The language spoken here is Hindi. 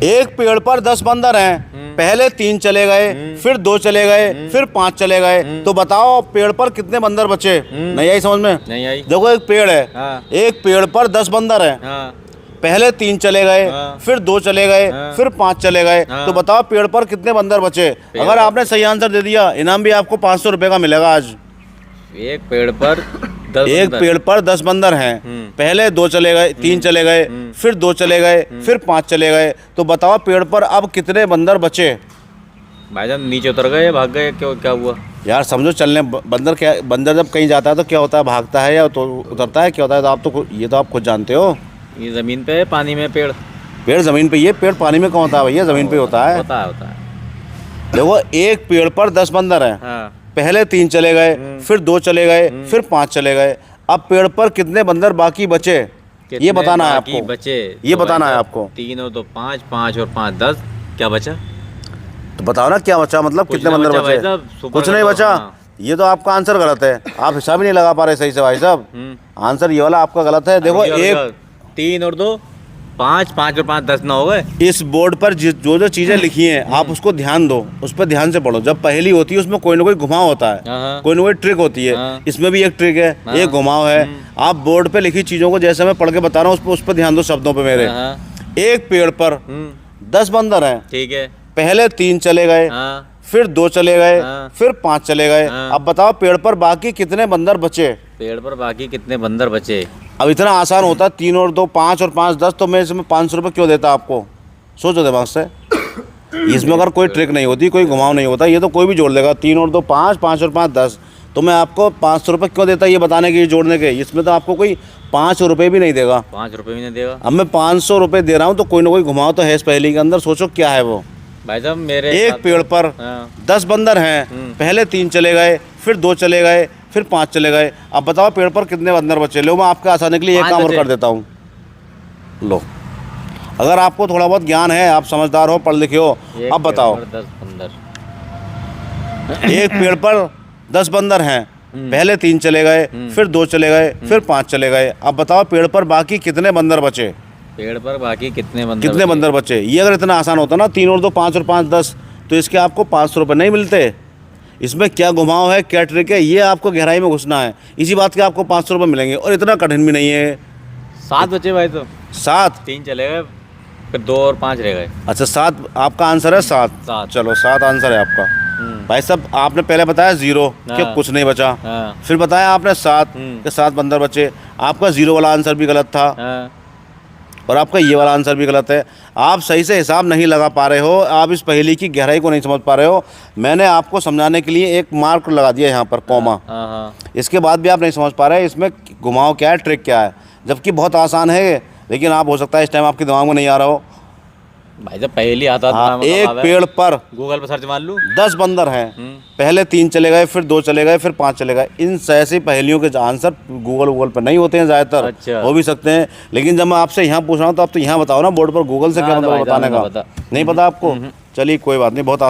एक पेड़ पर 10 बंदर हैं, पहले 3 चले गए, फिर 2 चले गए, फिर 5 चले गए, तो बताओ पेड़ पर कितने बंदर बचे? नहीं आई समझ में? नहीं आई। देखो एक पेड़ है, हाँ। एक पेड़ पर 10 बंदर हैं, हाँ। पहले 3 चले गए, हाँ। फिर 2 चले गए, हाँ। फिर 5 चले गए, हाँ। तो बताओ पेड़ पर कितने बंदर बचे? अगर आपने सही आंसर दे दिया इनाम भी आपको 500 रुपये का मिलेगा आज। एक पेड़ पर 10 एक बंदर। पेड़ पर 10 बंदर हैं, पहले 2 चले गए, 3 चले गए, फिर 2 चले गए, फिर 5 चले गए, तो बताओ पेड़ पर अब कितने बंदर बचे? भाईजान नीचे उतर गए, भाग गए, क्यों, क्या हुआ? यार समझो चलने, बंदर क्या, बंदर जब कहीं जाता है तो क्या होता है? भागता है या तो उतरता है, क्या होता है? तो आप तो ये तो आप खुद जानते हो। ये जमीन पे है, पानी में पेड़? पेड़ जमीन पे, ये पेड़ पानी में कहाँ होता है भैया? जमीन पे होता है। होता है। देखो एक पेड़ पर 10 बंदर हैं, हाँ। पहले 3 चले गए, फिर 2 चले गए, फिर 5 चले गए, अब पेड़ पर कितने बंदर बाकी बचे? ये बताना है आपको। बचे ये बताना है आपको। 3 और 2 5, 5 और 5 10, क्या बचा? तो बताओ ना क्या बचा, मतलब कुछ कितने ना बंदर बचा भाई बचे? साहब, सुपर कुछ नहीं का तो, बचा। हाँ। ये तो आपका आंसर गलत है, आप हिसाब ही नहीं लगा पा रहे सही से भाई साहब। आंसर ये वाला आपका गलत है। देखो एक 3 और 2 5, 5 और 5 10 ना हो गए। इस बोर्ड पर जो जो चीजें लिखी हैं आप उसको ध्यान दो, उस पर ध्यान से पढ़ो। जब पहेली होती है उसमें कोई ना कोई घुमाव होता है, हाँ। कोई ना कोई ट्रिक होती है। हाँ। इसमें भी एक ट्रिक है, एक घुमाव है। आप बोर्ड पे लिखी चीजों को जैसे मैं पढ़ के बता रहा हूँ उस पर ध्यान दो, शब्दों पे मेरे। हाँ। एक पेड़ पर 10 बंदर हैं, ठीक है। पहले 3 चले गए, हाँ। फिर 2 चले गए, हाँ। फिर 5 चले गए, हाँ। अब बताओ पेड़ पर बाकी कितने बंदर बचे? पेड़ पर बाकी कितने बंदर बचे? अब इतना आसान होता है, 3 और 2 5 और 5 10, तो मैं इसमें 500 रुपये क्यों देता आपको? सोचो दिमाग से। इसमें अगर कोई ट्रिक नहीं होती, कोई घुमाव नहीं होता, ये तो कोई भी जोड़ लेगा। 3 और 2 5, 5 और 5 10, तो मैं आपको 500 रुपये क्यों देता ये बताने के, जोड़ने के? इसमें तो आपको कोई 5 रुपये भी नहीं देगा। 5 रुपये भी नहीं देगा। अब मैं 500 रुपये दे रहा हूँ तो कोई ना कोई घुमाव तो है इस पहेली के अंदर। सोचो क्या है वो। भाई साहब मेरे एक पेड़ पर हाँ। 10 बंदर हैं, पहले 3 चले गए, फिर 2 चले गए, फिर 5 चले गए, अब बताओ पेड़ पर कितने बंदर बचे? लो मैं आपके आसानी के लिए एक 5 काम और बचे। कर देता हूँ। लो, अगर आपको थोड़ा बहुत ज्ञान है, आप समझदार हो, पढ़ लिखे हो, अब बताओ। 10 बंदर। एक पेड़ पर 10 बंदर हैं, पहले 3 चले गए, फिर 2 चले गए, फिर 5 चले गए, अब बताओ पेड़ पर बाकी कितने बंदर बचे? पेड़ पर बाकी कितने बंदर बंदर बचे? ये अगर इतना आसान होता ना, 3 और 2 5 और 5 10, तो इसके आपको 500 रुपये नहीं मिलते। इसमें क्या घुमाव है, क्या ट्रिक है, ये आपको गहराई में घुसना है। इसी बात के आपको 500 रुपये मिलेंगे, और इतना कठिन भी नहीं है। 7 बचे भाई तो। 7? 3 चले गए, फिर 2 और 5 रह गए। अच्छा 7 आपका आंसर है? 7? 7। चलो 7 आंसर है आपका। भाई साहब आपने पहले बताया 0 कि हाँ। कुछ नहीं बचा, हाँ। फिर बताया आपने 7 कि 7 बंदर बचे। आपका 0 वाला आंसर भी गलत था, हाँ। और आपका ये वाला आंसर भी गलत है। आप सही से हिसाब नहीं लगा पा रहे हो, आप इस पहेली की गहराई को नहीं समझ पा रहे हो। मैंने आपको समझाने के लिए एक मार्क लगा दिया यहाँ पर, कॉमा। हाँ। इसके बाद भी आप नहीं समझ पा रहे इसमें घुमाव क्या है, ट्रिक क्या है, जबकि बहुत आसान है। लेकिन आप हो सकता है इस टाइम आपके दिमाग में नहीं आ रहा हो। भाई जब पहली आता हाँ, था एक पेड़ पर गूगल पर सर्च मार लूँ। 10 बंदर हैं, पहले 3 चले गए, फिर 2 चले गए, फिर 5 चले गए। इन ऐसी पहेलियों के आंसर गूगल पर नहीं होते हैं ज़्यादातर। अच्छा। हो भी सकते हैं, लेकिन जब मैं आपसे यहाँ पूछ रहा हूँ तो आप तो यहाँ बताओ ना बोर्ड पर, गूगल से क्या मतलब बताने का? नहीं पता आपको? चलिए कोई बात नहीं, बहुत